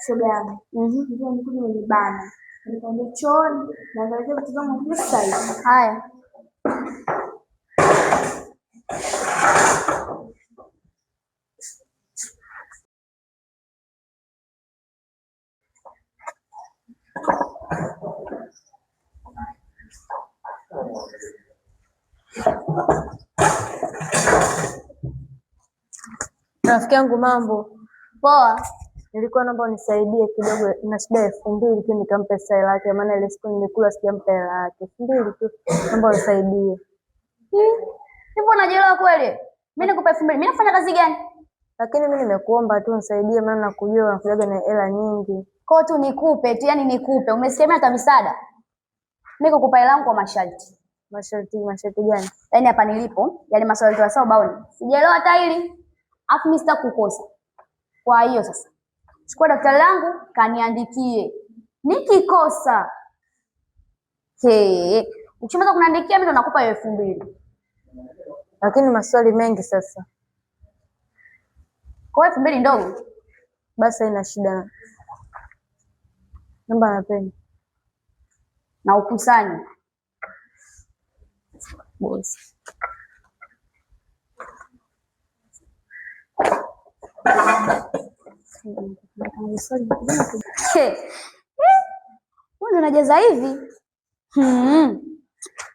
shoga yangu. Ndio nikuja nibana. Nikaenda chooni na ndio vitu zangu sasa hivi. Haya. Rafiki yangu mambo poa. Nilikuwa naomba unisaidie kidogo, na shida 2000 tu nikampe pesa yake, maana ile siku nilikula sijampa hela yake. 2000 tu, naomba unisaidie. Hivyo unajielewa kweli? Mimi nikupe 2000. Mimi nafanya kazi gani? Lakini mimi nimekuomba tu unisaidie, maana nakujua unakujaga na hela nyingi. Kwa tu nikupe tu, yani nikupe. Umesikia hata misaada? Mimi kukupa hela yangu kwa masharti. Masharti gani? Yaani hapa nilipo, yani maswali ya sawa baoni. Sijaelewa hata hili. Afu mimi sitakukosa. Kwa hiyo sasa, chukua daftari langu kaniandikie. Nikikosa ukishaanza kuniandikia mimi ndo nakupa 2000. Lakini maswali mengi sasa. Kwa 2000 ndogo. Basi haina shida. Namba napenda. Na ukusanye. Boss. Wewe unajaza hivi?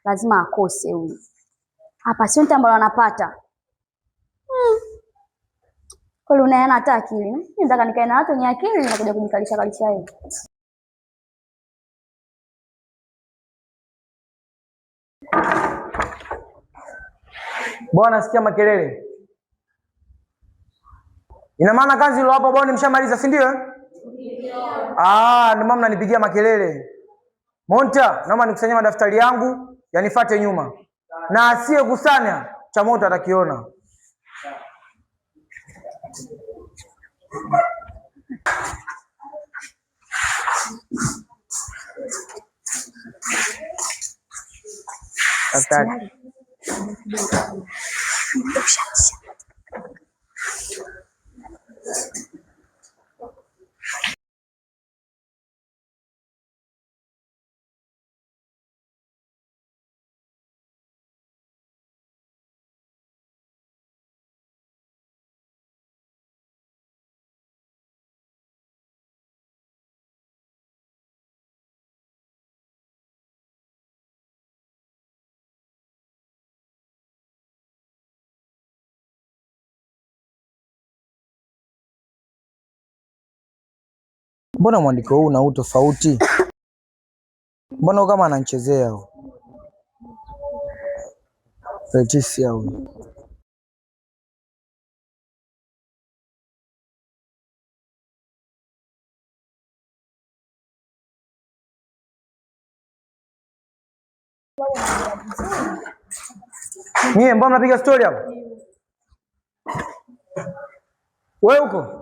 Lazima akose huyu. Hapa sio mtu ambaye anapata. Kwa hiyo unaona hata akili. Mimi nataka nikae na watu wenye akili na kuja kujikalisha kalisha hivi. Bwana, nasikia makelele. Ina maana kazi ile hapo bwana mshamaliza, si ndio? Ndio. Ndio mama mnanipigia makelele. Monta, naomba nikusanyie madaftari yangu, yanifuate nyuma. Na asiye kusanya cha moto atakiona. Daftari. Mbona mwandiko huu na tofauti? Mbona kama ananichezea huyo? Leticia huyo. Mbona mnapiga story hapo? Wewe huko?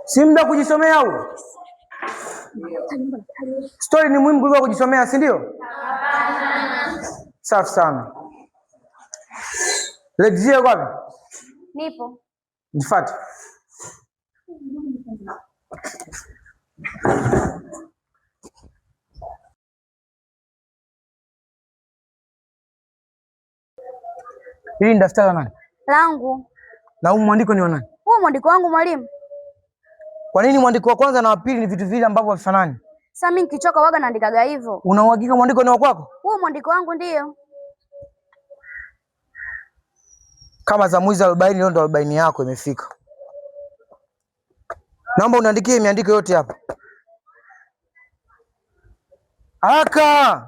Si muda kujisomea huo? Story ni muhimu kuliko kujisomea, si ndio? Hapana. Safi sana. Leticia yuko wapi? Nipo. Nifuate. Hili ni daftari la nani? Langu. Na huu mwandiko ni wa nani? Huu mwandiko wangu mwalimu. Kwa nini mwandiko wa kwanza na wa pili ni vitu vile ambavyo havifanani? Sasa mimi nikichoka waga naandikaga hivyo. Una uhakika mwandiko ni wa kwako? Huu mwandiko wangu ndio. Kama za mwizi 40 leo ndo 40 yako imefika. Naomba uniandikie miandiko yote hapa. Haraka.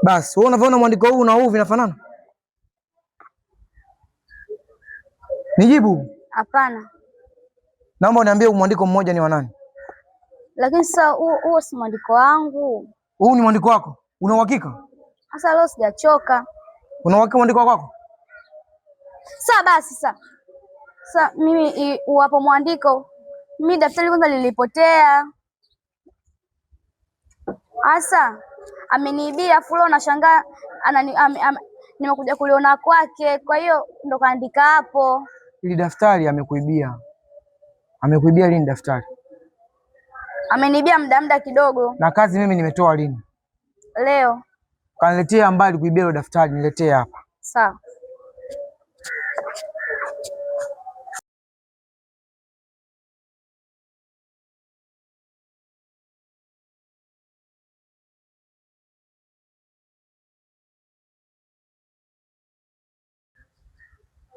Basi, wewe unavyoona mwandiko huu na huu vinafanana? Nijibu. Hapana. Naomba uniambie mwandiko mmoja ni wa nani? Lakini sasa huo si mwandiko wangu. Huu ni mwandiko wako? Una uhakika? Sasa leo sijachoka. Una uhakika mwandiko wako? Sasa basi sasa. Sasa mimi uwapo mwandiko. Mimi daftari kwanza lilipotea. Asa ameniibia fulo na shangaa nimekuja kuliona kwake, kwa hiyo ndo kaandika hapo. Ili daftari amekuibia. Amekuibia lini daftari? Amenibia muda kidogo. Na kazi mimi nimetoa lini? Leo. Kaniletea ambaye alikuibia ile daftari, niletee hapa. Sawa.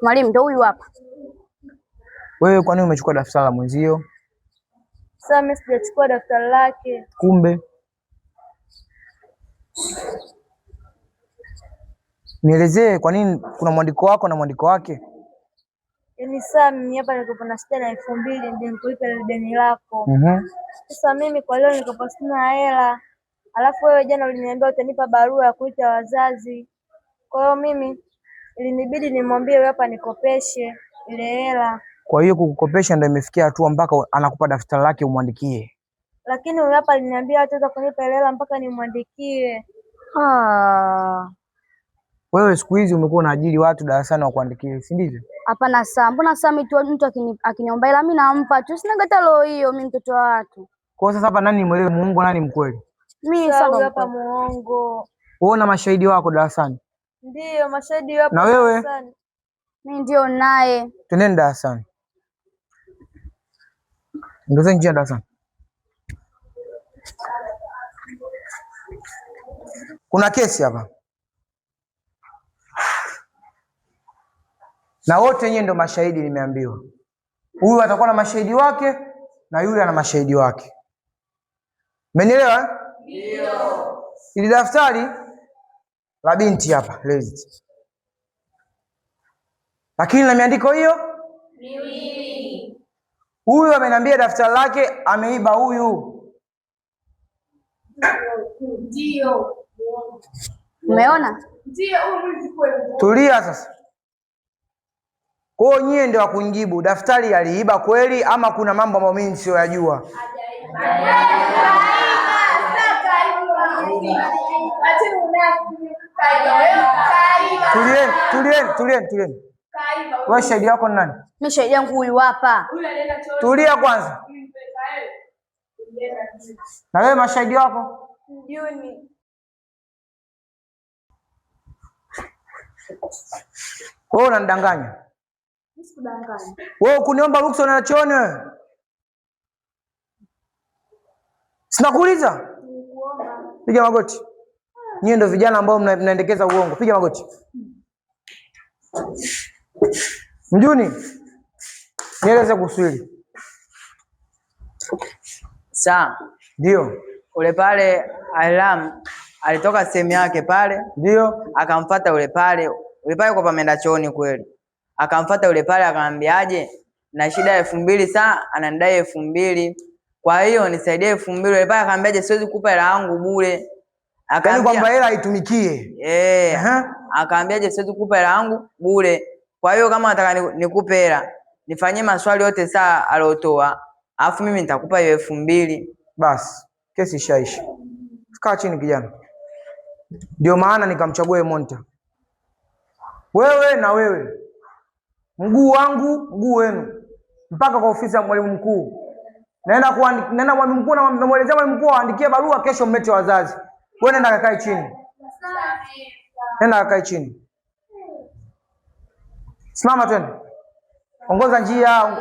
Mwalimu, ndo huyu hapa. Wewe kwa nini umechukua daftari la mwenzio? Sasa mimi sijachukua daftari lake. Kumbe nielezee kwa nini kuna mwandiko wako na mwandiko wake? Yaani sasa mimi hapa nilikuwa na shida na 2000 ndio nikulipa ile deni lako. Sasa mimi kwa leo nilikuwa sina hela. Alafu wewe jana uliniambia utanipa barua ya kuita wazazi. Kwa hiyo mimi ilinibidi nimwambie wewe hapa nikopeshe ile hela. Kwa hiyo kukukopesha ndio imefikia hatua mpaka anakupa daftari lake umwandikie. Lakini huyu hapa aliniambia hataweza kunipa ile hela mpaka nimwandikie. Wewe siku hizi umekuwa unaajiri watu darasani wa kuandikia, si ndivyo? Hapana saa. Mbona saa mtu akiniomba hela mimi nampa tu. Sina gata roho hiyo, mimi mtoto wa watu. Kwa sasa hapa nani mwelewe muongo nani mkweli? Mimi sasa hapa muongo. Wewe na mashahidi wako darasani? Ndio, mashahidi wapo. Na wewe? Mimi ndio naye. Twendeni darasani. Ngozeni njia darasani. Kuna kesi hapa. Na wote nyinyi ndio mashahidi nimeambiwa. Huyu atakuwa na mashahidi wake na yule ana mashahidi wake. Umenielewa? Ndio. Ili daftari la binti hapa lezi. Lakini na miandiko hiyo miwili. Huyu ameniambia daftari lake ameiba huyu. Ndio. Umeona? Ndio, Tulia sasa. Kwa hiyo nyie ndio wakunijibu daftari aliiba kweli ama kuna mambo ambayo mimi siyoyajua? Tulieni. Wewe shahidi wako ni nani? Mimi shahidi yangu huyu hapa. Tulia kwanza. Na wewe mashahidi wako? Juni. Wewe unanidanganya. Sikudanganya. Wewe kuniomba ruksa na chooni wewe? Sinakuuliza. Piga magoti. Nyie ndio vijana ambao mnaendekeza uongo. Piga magoti. Mjuni. Nieleze kuswili. Sawa. Ndio. Ule pale Ailam alitoka sehemu yake pale. Ndio. Akamfuata yule pale kwa pameenda chooni kweli. Akamfuata yule pale akamwambiaje, na shida 2000 saa ananidai 2000. Kwa hiyo nisaidie 2000. Yule pale akamwambiaje, siwezi kukupa hela yangu bure. Akaambia kwamba hela haitumikie. Akaambiaje, siwezi kukupa hela yangu bure. Kwa hiyo kama nataka nikupe hela, nifanyie maswali yote saa alotoa, alafu mimi nitakupa hiyo 2000. Basi, kesi ishaisha. Kaa chini kijana. Ndio maana nikamchagua Monta. Wewe na wewe. Mguu wangu, mguu wenu. Mpaka kwa ofisi ya mwalimu mkuu. Naenda mwalimu mkuu na mwelezea mwalimu mkuu aandikie barua kesho mmete wazazi. Wewe nenda kakae chini. Nenda kakae chini. Simama twende. Ongoza njia.